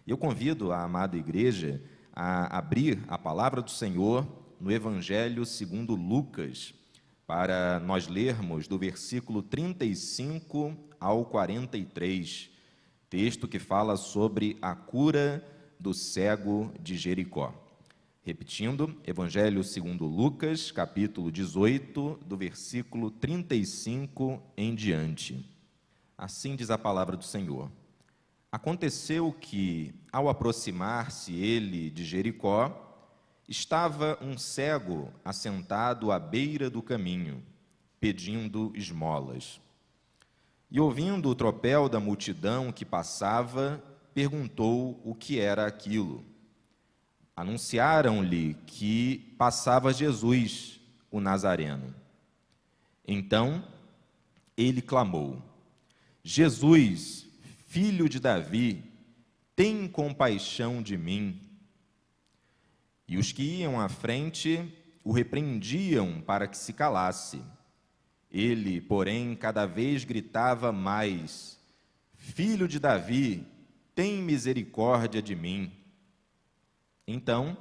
Eu convido a amada igreja a abrir a palavra do Senhor no Evangelho segundo Lucas, para nós lermos do versículo 35 ao 43, texto que fala sobre a cura do cego de Jericó. Repetindo, Evangelho segundo Lucas, capítulo 18, do versículo 35 em diante. Assim diz a palavra do Senhor. Aconteceu que, ao aproximar-se ele de Jericó, estava um cego assentado à beira do caminho, pedindo esmolas. E ouvindo o tropel da multidão que passava, perguntou o que era aquilo. Anunciaram-lhe que passava Jesus, o Nazareno. Então, ele clamou: Jesus, filho de Davi, tem compaixão de mim. E os que iam à frente o repreendiam para que se calasse. Ele, porém, cada vez gritava mais: Filho de Davi, tem misericórdia de mim. Então,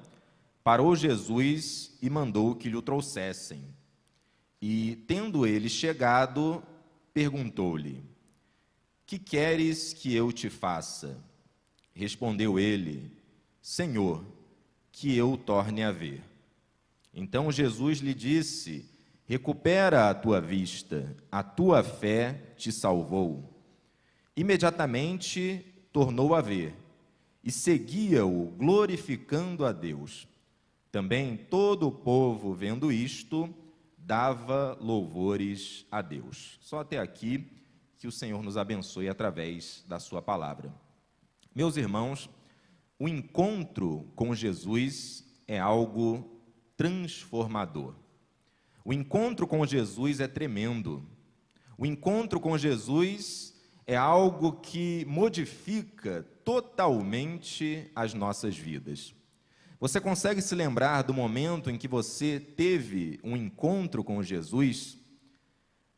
parou Jesus e mandou que lhe o trouxessem. E, tendo ele chegado, perguntou-lhe: Que queres que eu te faça? Respondeu ele: Senhor, que eu o torne a ver. Então Jesus lhe disse: Recupera a tua vista, a tua fé te salvou. Imediatamente tornou a ver, e seguia-o, glorificando a Deus. Também todo o povo, vendo isto, dava louvores a Deus. Só até aqui, que o Senhor nos abençoe através da sua palavra. Meus irmãos, o encontro com Jesus é algo transformador. O encontro com Jesus é tremendo. O encontro com Jesus é algo que modifica totalmente as nossas vidas. Você consegue se lembrar do momento em que você teve um encontro com Jesus?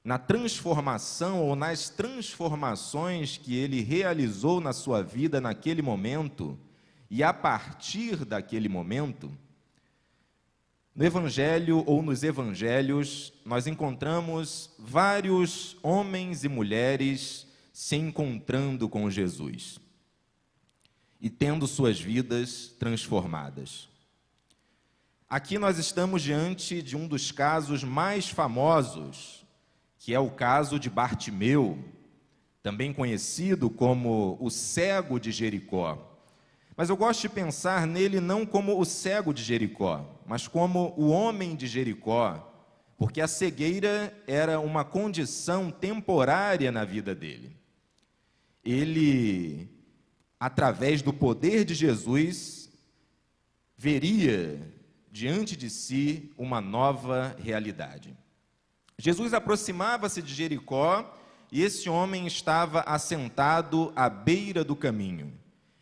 Na transformação ou nas transformações que ele realizou na sua vida naquele momento, e a partir daquele momento, no Evangelho ou nos Evangelhos, nós encontramos vários homens e mulheres se encontrando com Jesus e tendo suas vidas transformadas. Aqui nós estamos diante de um dos casos mais famosos, que é o caso de Bartimeu, também conhecido como o cego de Jericó. Mas eu gosto de pensar nele não como o cego de Jericó, mas como o homem de Jericó, porque a cegueira era uma condição temporária na vida dele. Ele, através do poder de Jesus, veria diante de si uma nova realidade. Jesus aproximava-se de Jericó e esse homem estava assentado à beira do caminho.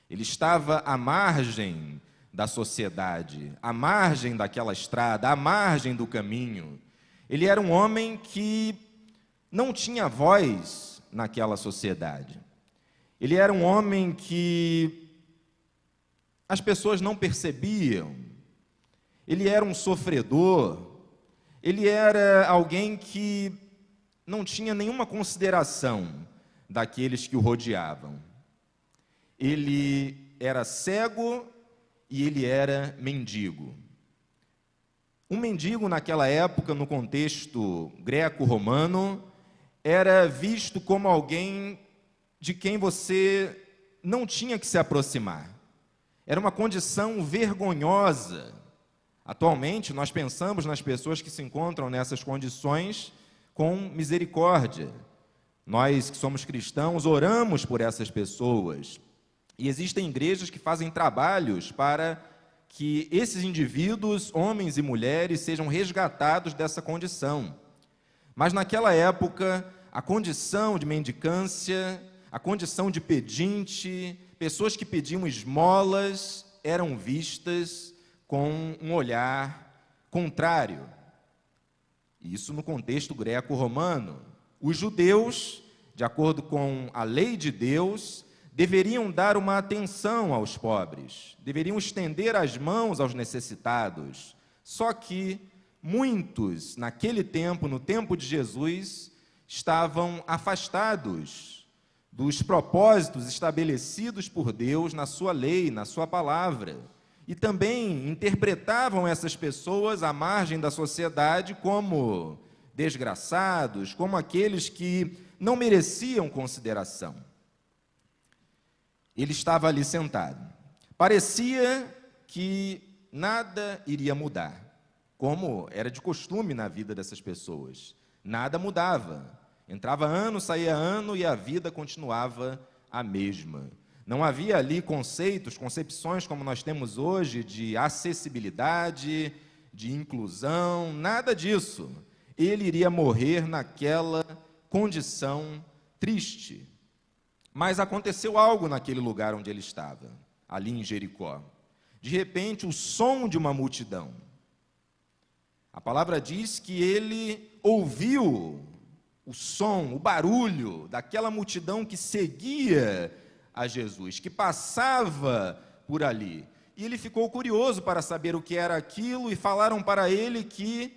Ele estava à margem da sociedade, à margem daquela estrada, à margem do caminho. Ele era um homem que não tinha voz naquela sociedade. Ele era um homem que as pessoas não percebiam. Ele era um sofredor. Ele era alguém que não tinha nenhuma consideração daqueles que o rodeavam. Ele era cego e ele era mendigo. Um mendigo naquela época, no contexto greco-romano, era visto como alguém de quem você não tinha que se aproximar. Era uma condição vergonhosa. Atualmente, nós pensamos nas pessoas que se encontram nessas condições com misericórdia. Nós que somos cristãos, oramos por essas pessoas. E existem igrejas que fazem trabalhos para que esses indivíduos, homens e mulheres, sejam resgatados dessa condição. Mas naquela época, a condição de mendicância, a condição de pedinte, pessoas que pediam esmolas, eram vistas com um olhar contrário. Isso no contexto greco-romano. Os judeus, de acordo com a lei de Deus, deveriam dar uma atenção aos pobres, deveriam estender as mãos aos necessitados. Só que muitos, naquele tempo, no tempo de Jesus, estavam afastados dos propósitos estabelecidos por Deus na sua lei, na sua palavra. E também interpretavam essas pessoas à margem da sociedade como desgraçados, como aqueles que não mereciam consideração. Ele estava ali sentado. Parecia que nada iria mudar, como era de costume na vida dessas pessoas. Nada mudava. Entrava ano, saía ano e a vida continuava a mesma. Não havia ali concepções como nós temos hoje de acessibilidade, de inclusão, nada disso. Ele iria morrer naquela condição triste. Mas aconteceu algo naquele lugar onde ele estava, ali em Jericó. De repente, o som de uma multidão. A palavra diz que ele ouviu o som, o barulho daquela multidão que seguia a Jesus, que passava por ali. E ele ficou curioso para saber o que era aquilo e falaram para ele que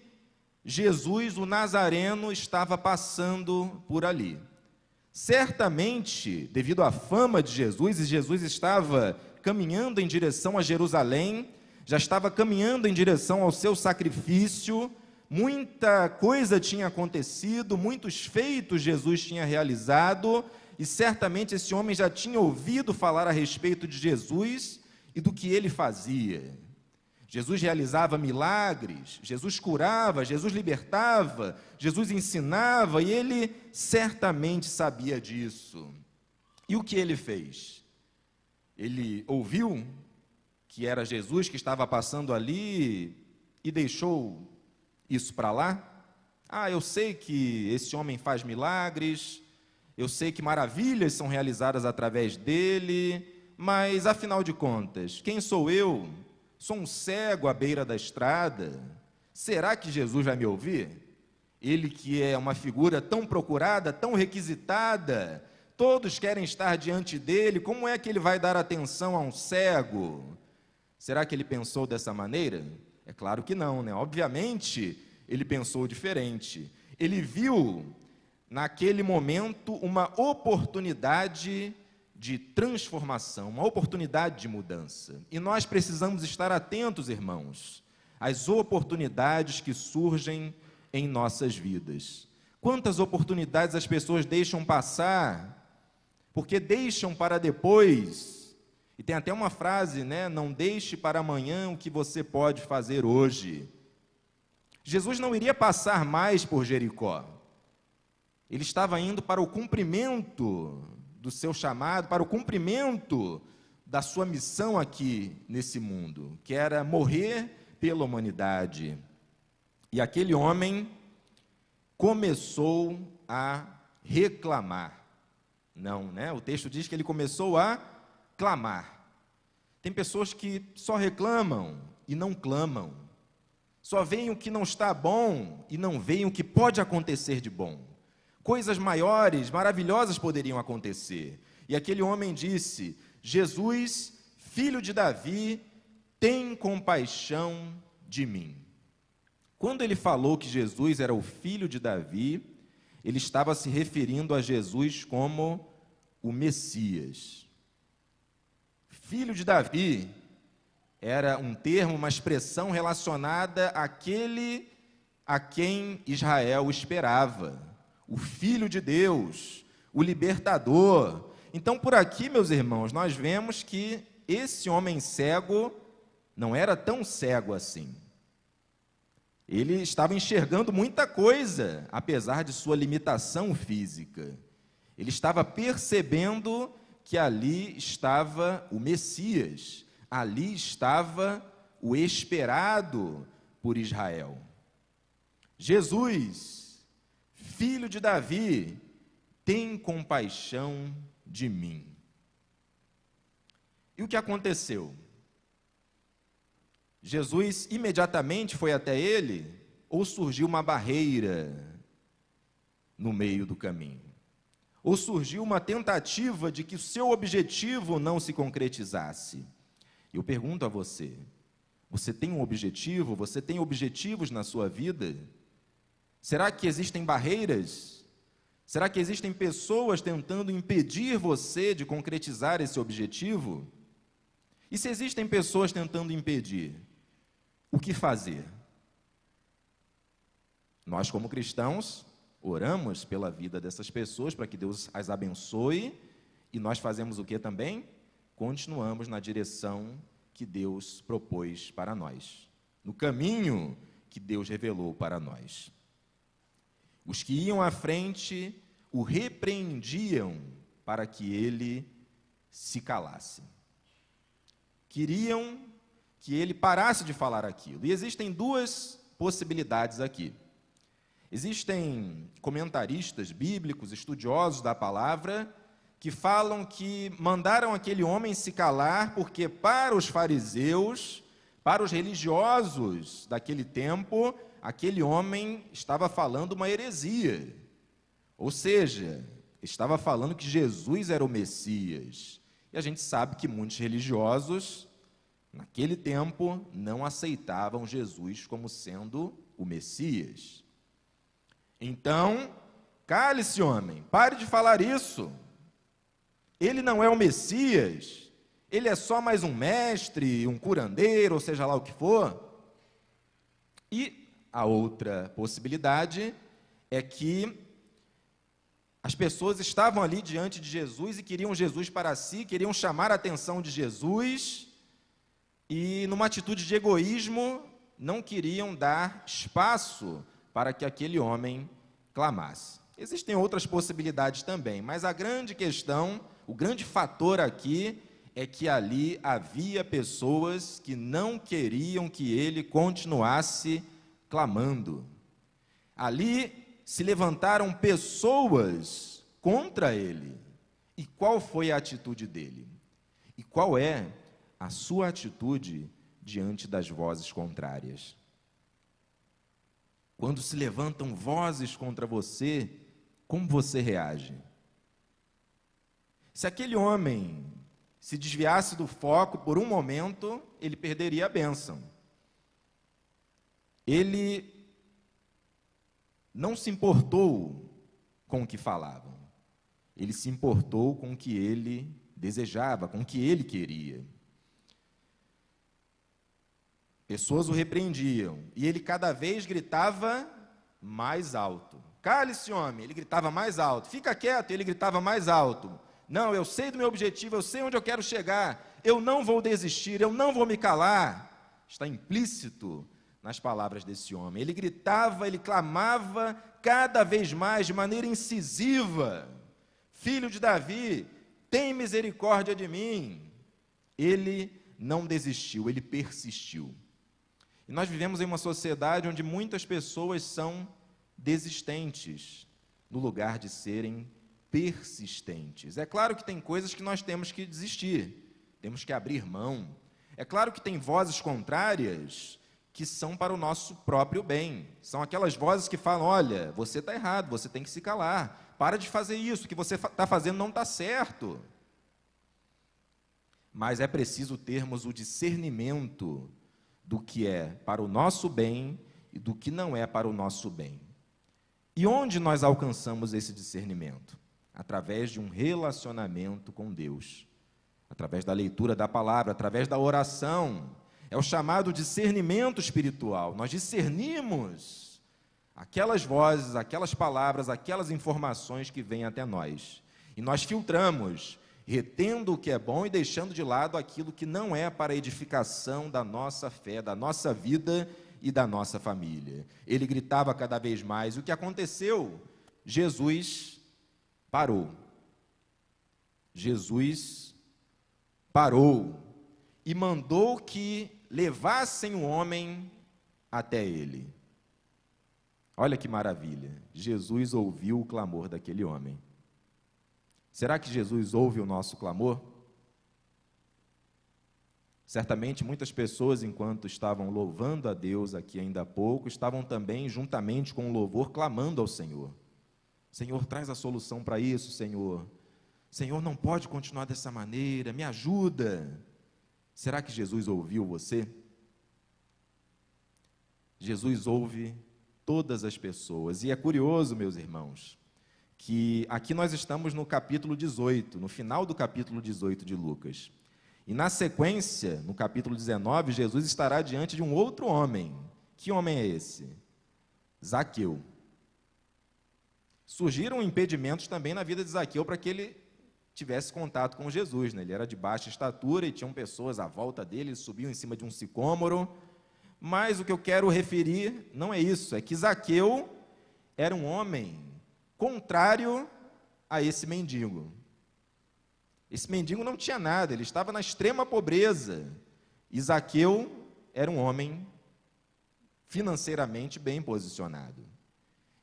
Jesus, o Nazareno, estava passando por ali. Certamente, devido à fama de Jesus, e Jesus estava caminhando em direção a Jerusalém, já estava caminhando em direção ao seu sacrifício, muita coisa tinha acontecido, muitos feitos Jesus tinha realizado, e certamente esse homem já tinha ouvido falar a respeito de Jesus e do que ele fazia. Jesus realizava milagres, Jesus curava, Jesus libertava, Jesus ensinava, e ele certamente sabia disso. E o que ele fez? Ele ouviu que era Jesus que estava passando ali e deixou isso para lá? Eu sei que esse homem faz milagres, eu sei que maravilhas são realizadas através dele, mas afinal de contas, quem sou eu? Sou um cego à beira da estrada. Será que Jesus vai me ouvir? Ele que é uma figura tão procurada, tão requisitada, todos querem estar diante dele, como é que ele vai dar atenção a um cego? Será que ele pensou dessa maneira? É claro que não, né? Obviamente, ele pensou diferente. Ele viu, naquele momento, uma oportunidade de transformação, uma oportunidade de mudança. E nós precisamos estar atentos, irmãos, às oportunidades que surgem em nossas vidas. Quantas oportunidades as pessoas deixam passar, porque deixam para depois. E tem até uma frase, né? Não deixe para amanhã o que você pode fazer hoje. Jesus não iria passar mais por Jericó. Ele estava indo para o cumprimento do seu chamado, para o cumprimento da sua missão aqui nesse mundo, que era morrer pela humanidade. E aquele homem começou a reclamar. Não, né? O texto diz que ele começou a clamar. Tem pessoas que só reclamam e não clamam. Só veem o que não está bom e não veem o que pode acontecer de bom. Coisas maiores, maravilhosas poderiam acontecer. E aquele homem disse: Jesus, filho de Davi, tem compaixão de mim. Quando ele falou que Jesus era o filho de Davi, ele estava se referindo a Jesus como o Messias. Filho de Davi era um termo, uma expressão relacionada àquele a quem Israel esperava. O Filho de Deus, o libertador. Então, por aqui, meus irmãos, nós vemos que esse homem cego não era tão cego assim. Ele estava enxergando muita coisa, apesar de sua limitação física. Ele estava percebendo que ali estava o Messias, ali estava o esperado por Israel. Jesus, filho de Davi, tem compaixão de mim. E o que aconteceu? Jesus imediatamente foi até ele, ou surgiu uma barreira no meio do caminho? Ou surgiu uma tentativa de que o seu objetivo não se concretizasse? Eu pergunto a você, você tem um objetivo? Você tem objetivos na sua vida? Será que existem barreiras? Será que existem pessoas tentando impedir você de concretizar esse objetivo? E se existem pessoas tentando impedir, o que fazer? Nós, como cristãos, oramos pela vida dessas pessoas para que Deus as abençoe, e nós fazemos o que também? Continuamos na direção que Deus propôs para nós, no caminho que Deus revelou para nós. Os que iam à frente o repreendiam para que ele se calasse. Queriam que ele parasse de falar aquilo. E existem duas possibilidades aqui. Existem comentaristas bíblicos, estudiosos da palavra, que falam que mandaram aquele homem se calar porque para os fariseus, para os religiosos daquele tempo, aquele homem estava falando uma heresia. Ou seja, estava falando que Jesus era o Messias. E a gente sabe que muitos religiosos, naquele tempo, não aceitavam Jesus como sendo o Messias. Então, cale-se, homem, pare de falar isso. Ele não é o Messias, ele é só mais um mestre, um curandeiro, ou seja lá o que for. E a outra possibilidade é que as pessoas estavam ali diante de Jesus e queriam Jesus para si, queriam chamar a atenção de Jesus e, numa atitude de egoísmo, não queriam dar espaço para que aquele homem clamasse. Existem outras possibilidades também, mas a grande questão, o grande fator aqui é que ali havia pessoas que não queriam que ele continuasse clamando. Ali se levantaram pessoas contra ele. E qual foi a atitude dele? E qual é a sua atitude diante das vozes contrárias? Quando se levantam vozes contra você, como você reage? Se aquele homem se desviasse do foco por um momento, ele perderia a bênção. Ele não se importou com o que falavam. Ele se importou com o que ele desejava, com o que ele queria. Pessoas o repreendiam, e ele cada vez gritava mais alto. Cale-se, homem, ele gritava mais alto. Fica quieto, ele gritava mais alto. Não, eu sei do meu objetivo, eu sei onde eu quero chegar. Eu não vou desistir, eu não vou me calar. Está implícito nas palavras desse homem. Ele gritava, ele clamava cada vez mais, de maneira incisiva: Filho de Davi, tem misericórdia de mim. Ele não desistiu, ele persistiu. E nós vivemos em uma sociedade onde muitas pessoas são desistentes, no lugar de serem persistentes. É claro que tem coisas que nós temos que desistir, temos que abrir mão. É claro que tem vozes contrárias que são para o nosso próprio bem. São aquelas vozes que falam: olha, você está errado, você tem que se calar, para de fazer isso, o que você está fazendo não está certo. Mas é preciso termos o discernimento do que é para o nosso bem e do que não é para o nosso bem. E onde nós alcançamos esse discernimento? Através de um relacionamento com Deus, através da leitura da palavra, através da oração. É o chamado discernimento espiritual. Nós discernimos aquelas vozes, aquelas palavras, aquelas informações que vêm até nós. E nós filtramos, retendo o que é bom e deixando de lado aquilo que não é para a edificação da nossa fé, da nossa vida e da nossa família. Ele gritava cada vez mais. O que aconteceu? Jesus parou. Jesus parou e mandou que levassem o homem até ele. Olha que maravilha. Jesus ouviu o clamor daquele homem. Será que Jesus ouve o nosso clamor? Certamente muitas pessoas, enquanto estavam louvando a Deus aqui ainda há pouco, estavam também, juntamente com o louvor, clamando ao Senhor. Senhor, traz a solução para isso, Senhor. Senhor, não pode continuar dessa maneira, me ajuda. Será que Jesus ouviu você? Jesus ouve todas as pessoas. E é curioso, meus irmãos, que aqui nós estamos no capítulo 18, no final do capítulo 18 de Lucas. E na sequência, no capítulo 19, Jesus estará diante de um outro homem. Que homem é esse? Zaqueu. Surgiram impedimentos também na vida de Zaqueu para que ele tivesse contato com Jesus, né? Ele era de baixa estatura e tinham pessoas à volta dele, ele subiu em cima de um sicômoro. Mas o que eu quero referir não é isso, é que Zaqueu era um homem contrário a esse mendigo. Esse mendigo não tinha nada, ele estava na extrema pobreza. E Zaqueu era um homem financeiramente bem posicionado.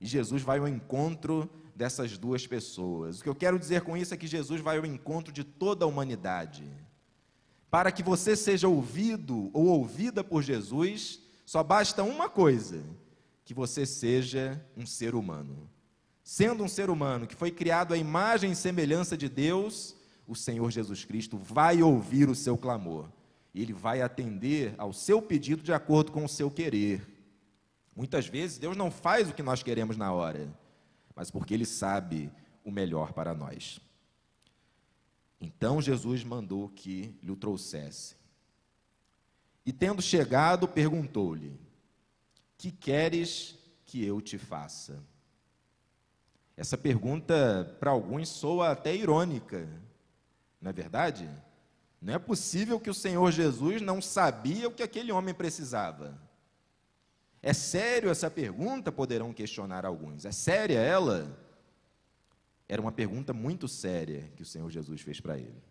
E Jesus vai ao encontro dessas duas pessoas. O que eu quero dizer com isso é que Jesus vai ao encontro de toda a humanidade. Para que você seja ouvido ou ouvida por Jesus, só basta uma coisa: que você seja um ser humano. Sendo um ser humano que foi criado à imagem e semelhança de Deus, o Senhor Jesus Cristo vai ouvir o seu clamor. E Ele vai atender ao seu pedido de acordo com o seu querer. Muitas vezes Deus não faz o que nós queremos na hora, mas porque Ele sabe o melhor para nós. Então Jesus mandou que lhe o trouxesse. E tendo chegado, perguntou-lhe: que queres que eu te faça? Essa pergunta, para alguns, soa até irônica, não é verdade? Não é possível que o Senhor Jesus não sabia o que aquele homem precisava. É sério essa pergunta? Poderão questionar alguns. É séria ela? Era uma pergunta muito séria que o Senhor Jesus fez para ele.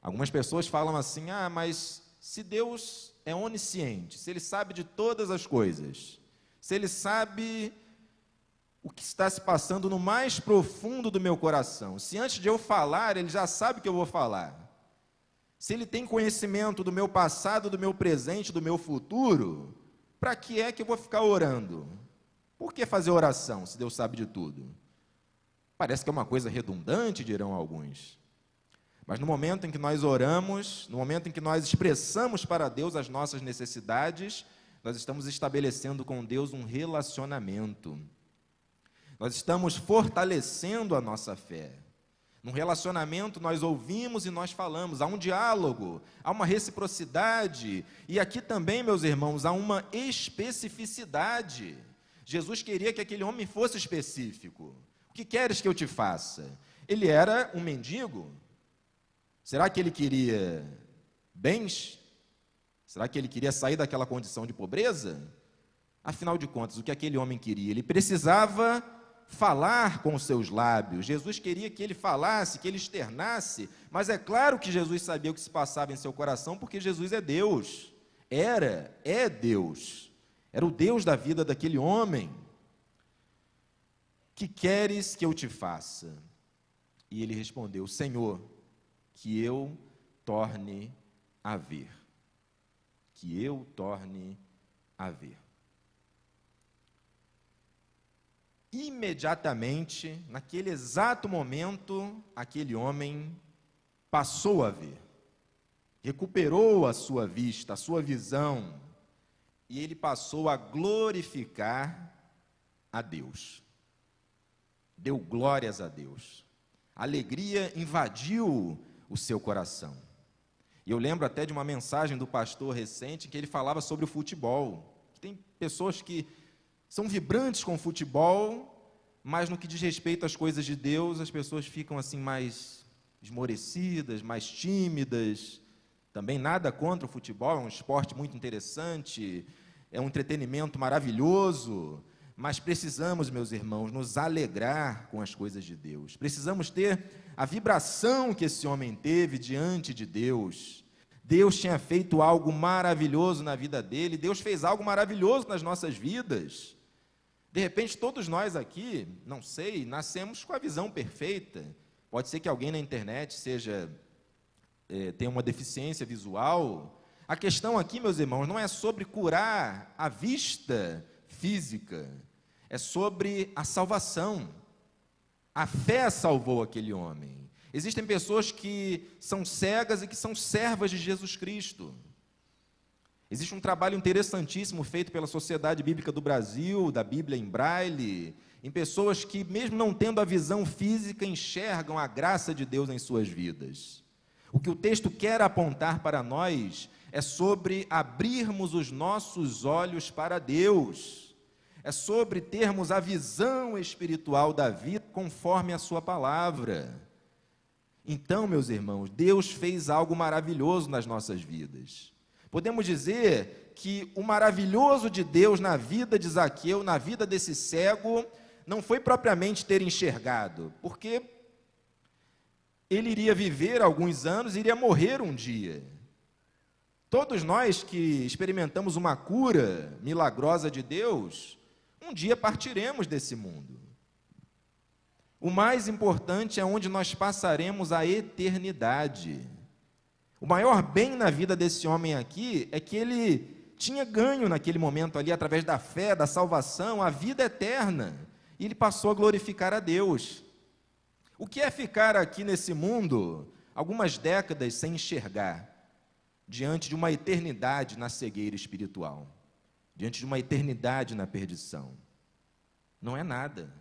Algumas pessoas falam assim: mas se Deus é onisciente, se Ele sabe de todas as coisas, se Ele sabe o que está se passando no mais profundo do meu coração, se antes de eu falar, Ele já sabe o que eu vou falar, se Ele tem conhecimento do meu passado, do meu presente, do meu futuro, para que é que eu vou ficar orando? Por que fazer oração, se Deus sabe de tudo? Parece que é uma coisa redundante, dirão alguns. Mas no momento em que nós oramos, no momento em que nós expressamos para Deus as nossas necessidades, nós estamos estabelecendo com Deus um relacionamento. Nós estamos fortalecendo a nossa fé. Num relacionamento nós ouvimos e nós falamos, há um diálogo, há uma reciprocidade, e aqui também, meus irmãos, há uma especificidade. Jesus queria que aquele homem fosse específico. O que queres que eu te faça? Ele era um mendigo. Será que ele queria bens? Será que ele queria sair daquela condição de pobreza? Afinal de contas, o que aquele homem queria? Ele precisava falar com os seus lábios. Jesus queria que ele falasse, que ele externasse, mas é claro que Jesus sabia o que se passava em seu coração, porque Jesus é Deus. É Deus. Era o Deus da vida daquele homem. Que queres que eu te faça? E ele respondeu: Senhor, que eu torne a ver. Que eu torne a ver. Imediatamente, naquele exato momento, aquele homem passou a ver, recuperou a sua vista, a sua visão, e ele passou a glorificar a Deus. Deu glórias a Deus. A alegria invadiu o seu coração. E eu lembro até de uma mensagem do pastor recente, em que ele falava sobre o futebol. Tem pessoas que são vibrantes com o futebol, mas no que diz respeito às coisas de Deus, as pessoas ficam assim mais esmorecidas, mais tímidas. Também nada contra o futebol, é um esporte muito interessante, é um entretenimento maravilhoso, mas precisamos, meus irmãos, nos alegrar com as coisas de Deus. Precisamos ter a vibração que esse homem teve diante de Deus. Deus tinha feito algo maravilhoso na vida dele, Deus fez algo maravilhoso nas nossas vidas. De repente, todos nós aqui, não sei, nascemos com a visão perfeita. Pode ser que alguém na internet tenha uma deficiência visual. A questão aqui, meus irmãos, não é sobre curar a vista física. é sobre a salvação. A fé salvou aquele homem. Existem pessoas que são cegas e que são servas de Jesus Cristo. Existe um trabalho interessantíssimo feito pela Sociedade Bíblica do Brasil, da Bíblia em Braille, em pessoas que, mesmo não tendo a visão física, enxergam a graça de Deus em suas vidas. O que o texto quer apontar para nós é sobre abrirmos os nossos olhos para Deus. É sobre termos a visão espiritual da vida conforme a sua palavra. Então, meus irmãos, Deus fez algo maravilhoso nas nossas vidas. Podemos dizer que o maravilhoso de Deus na vida de Zaqueu, na vida desse cego, não foi propriamente ter enxergado, porque ele iria viver alguns anos e iria morrer um dia. Todos nós que experimentamos uma cura milagrosa de Deus, um dia partiremos desse mundo. O mais importante é onde nós passaremos a eternidade. O maior bem na vida desse homem aqui é que ele tinha ganho naquele momento ali, através da fé, da salvação, a vida eterna. E ele passou a glorificar a Deus. O que é ficar aqui nesse mundo algumas décadas sem enxergar, diante de uma eternidade na cegueira espiritual, diante de uma eternidade na perdição? Não é nada.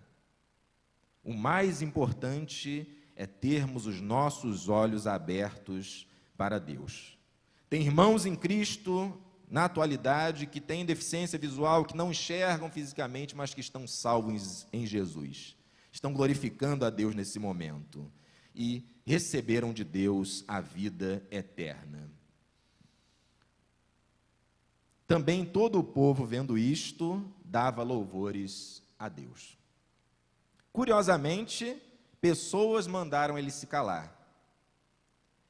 O mais importante é termos os nossos olhos abertos para Deus. Tem irmãos em Cristo, na atualidade, que têm deficiência visual, que não enxergam fisicamente, mas que estão salvos em Jesus. Estão glorificando a Deus nesse momento e receberam de Deus a vida eterna. Também todo o povo, vendo isto, dava louvores a Deus. Curiosamente, pessoas mandaram ele se calar.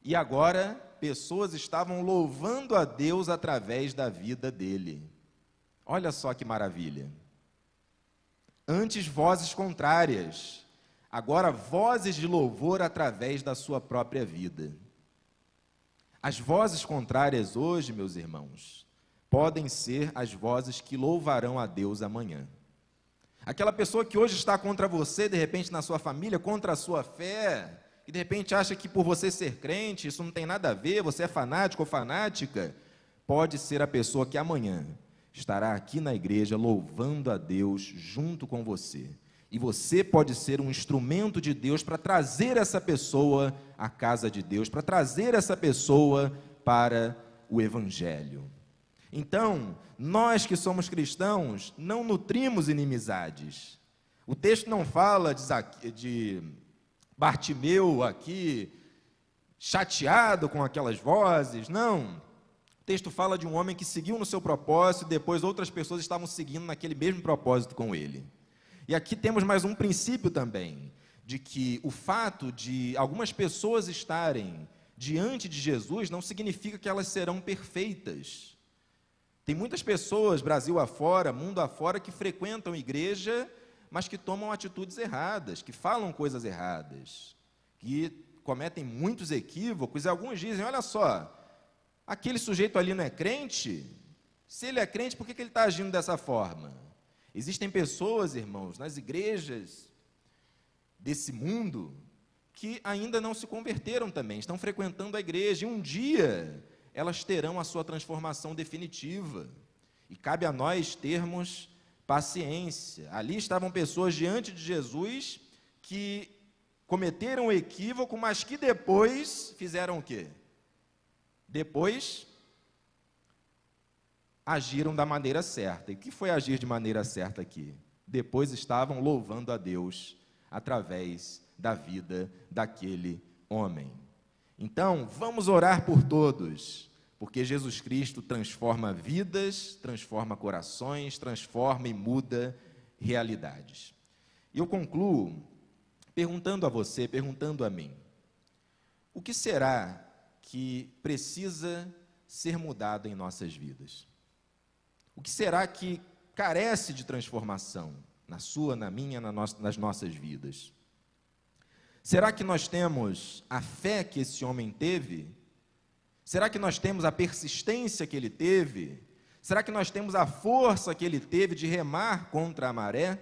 E agora, pessoas estavam louvando a Deus através da vida dele. Olha só que maravilha. Antes, vozes contrárias. Agora, vozes de louvor através da sua própria vida. As vozes contrárias hoje, meus irmãos, podem ser as vozes que louvarão a Deus amanhã. Aquela pessoa que hoje está contra você, de repente na sua família, contra a sua fé, e de repente acha que por você ser crente, isso não tem nada a ver, você é fanático ou fanática, pode ser a pessoa que amanhã estará aqui na igreja louvando a Deus junto com você. E você pode ser um instrumento de Deus para trazer essa pessoa à casa de Deus, para trazer essa pessoa para o Evangelho. Então, nós que somos cristãos, não nutrimos inimizades. O texto não fala de Bartimeu aqui, chateado com aquelas vozes, não. O texto fala de um homem que seguiu no seu propósito e depois outras pessoas estavam seguindo naquele mesmo propósito com ele. E aqui temos mais um princípio também, de que o fato de algumas pessoas estarem diante de Jesus não significa que elas serão perfeitas. Tem muitas pessoas, Brasil afora, mundo afora, que frequentam igreja, mas que tomam atitudes erradas, que falam coisas erradas, que cometem muitos equívocos, e alguns dizem, olha só, aquele sujeito ali não é crente? Se ele é crente, por que ele está agindo dessa forma? Existem pessoas, irmãos, nas igrejas desse mundo, que ainda não se converteram também, estão frequentando a igreja, e um dia elas terão a sua transformação definitiva. E cabe a nós termos paciência. Ali estavam pessoas diante de Jesus que cometeram o equívoco, mas que depois fizeram o quê? Depois agiram da maneira certa. E o que foi agir de maneira certa aqui? Depois estavam louvando a Deus através da vida daquele homem. Então, vamos orar por todos, porque Jesus Cristo transforma vidas, transforma corações, transforma e muda realidades. E eu concluo perguntando a você, perguntando a mim, o que será que precisa ser mudado em nossas vidas? O que será que carece de transformação na sua, na minha, nas nossas vidas? Será que nós temos a fé que esse homem teve? Será que nós temos a persistência que ele teve? Será que nós temos a força que ele teve de remar contra a maré?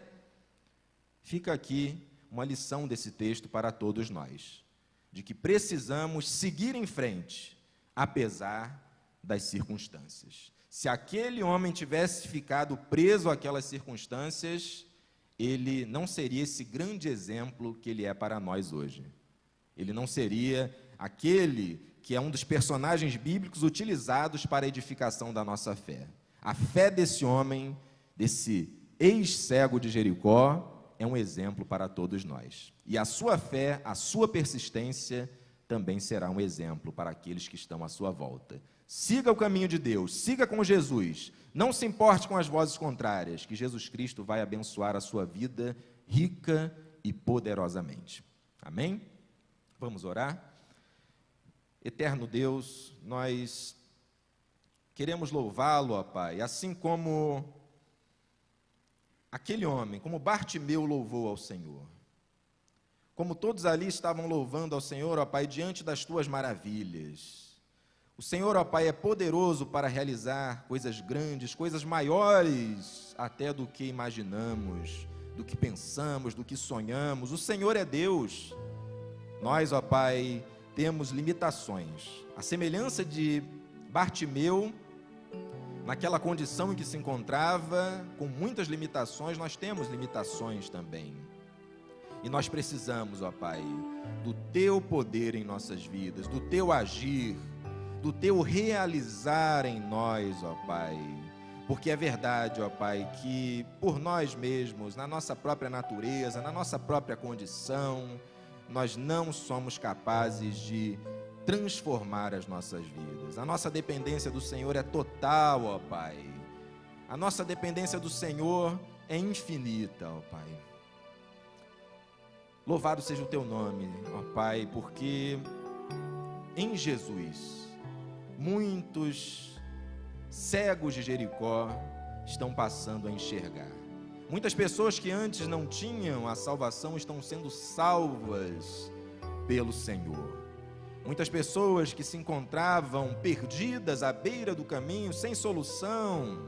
Fica aqui uma lição desse texto para todos nós, de que precisamos seguir em frente, apesar das circunstâncias. Se aquele homem tivesse ficado preso àquelas circunstâncias, ele não seria esse grande exemplo que ele é para nós hoje. Ele não seria aquele que é um dos personagens bíblicos utilizados para a edificação da nossa fé. A fé desse homem, desse ex-cego de Jericó, é um exemplo para todos nós. E a sua fé, a sua persistência, também será um exemplo para aqueles que estão à sua volta. Siga o caminho de Deus, siga com Jesus, não se importe com as vozes contrárias, que Jesus Cristo vai abençoar a sua vida rica e poderosamente. Amém? Vamos orar? Eterno Deus, nós queremos louvá-lo, ó Pai, assim como aquele homem, como Bartimeu louvou ao Senhor. Como todos ali estavam louvando ao Senhor, ó Pai, diante das tuas maravilhas. O Senhor, ó Pai, é poderoso para realizar coisas grandes, coisas maiores até do que imaginamos, do que pensamos, do que sonhamos. O Senhor é Deus. Nós, ó Pai, temos limitações. A semelhança de Bartimeu, naquela condição em que se encontrava, com muitas limitações, nós temos limitações também. E nós precisamos, ó Pai, do Teu poder em nossas vidas, do Teu agir, do Teu realizar em nós, ó Pai. Porque é verdade, ó Pai, que por nós mesmos, na nossa própria natureza, na nossa própria condição, nós não somos capazes de transformar as nossas vidas. A nossa dependência do Senhor é total, ó Pai. A nossa dependência do Senhor é infinita, ó Pai. Louvado seja o Teu nome, ó Pai, porque em Jesus, muitos cegos de Jericó estão passando a enxergar. Muitas pessoas que antes não tinham a salvação estão sendo salvas pelo Senhor. Muitas pessoas que se encontravam perdidas à beira do caminho, sem solução,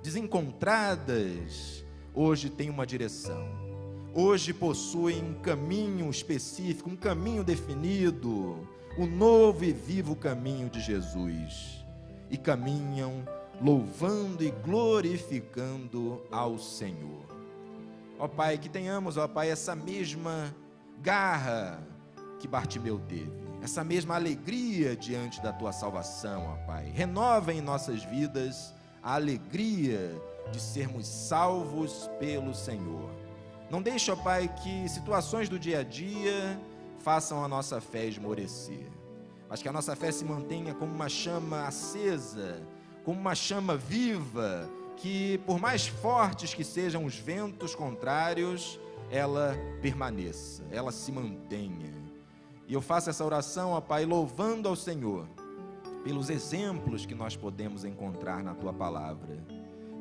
desencontradas, hoje têm uma direção. Hoje possuem um caminho específico, um caminho definido, o novo e vivo caminho de Jesus. E caminham louvando e glorificando ao Senhor. Ó Pai, que tenhamos, ó Pai, essa mesma garra que Bartimeu teve, essa mesma alegria diante da Tua salvação, ó Pai. Renova em nossas vidas a alegria de sermos salvos pelo Senhor. Não deixe, ó Pai, que situações do dia a dia façam a nossa fé esmorecer, mas que a nossa fé se mantenha como uma chama acesa, como uma chama viva, que por mais fortes que sejam os ventos contrários, ela permaneça, ela se mantenha. E eu faço essa oração, ó Pai, louvando ao Senhor pelos exemplos que nós podemos encontrar na Tua Palavra,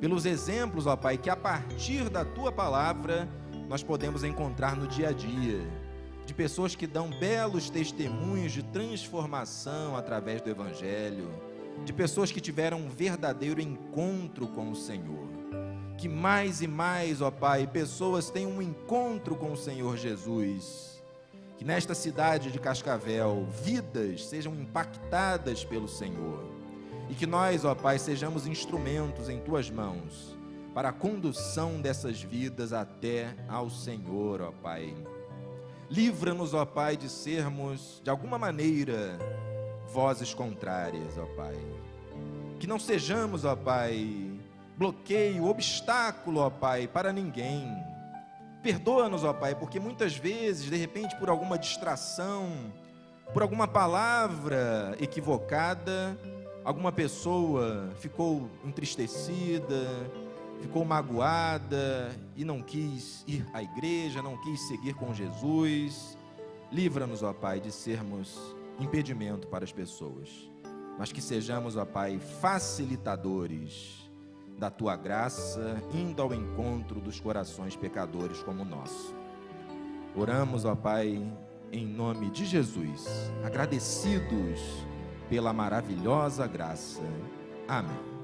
pelos exemplos, ó Pai, que a partir da Tua Palavra nós podemos encontrar no dia a dia, de pessoas que dão belos testemunhos de transformação através do Evangelho, de pessoas que tiveram um verdadeiro encontro com o Senhor. Que mais e mais, ó Pai, pessoas tenham um encontro com o Senhor Jesus. Que nesta cidade de Cascavel, vidas sejam impactadas pelo Senhor. E que nós, ó Pai, sejamos instrumentos em Tuas mãos para a condução dessas vidas até ao Senhor, ó Pai. Livra-nos, ó Pai, de sermos, de alguma maneira, vozes contrárias, ó Pai. Que não sejamos, ó Pai, bloqueio, obstáculo, ó Pai, para ninguém. Perdoa-nos, ó Pai, porque muitas vezes, de repente, por alguma distração, por alguma palavra equivocada, alguma pessoa ficou entristecida, ficou magoada e não quis ir à igreja, não quis seguir com Jesus. Livra-nos, ó Pai, de sermos impedimento para as pessoas, mas que sejamos, ó Pai, facilitadores da Tua graça, indo ao encontro dos corações pecadores como o nosso. Oramos, ó Pai, em nome de Jesus, agradecidos pela maravilhosa graça. Amém.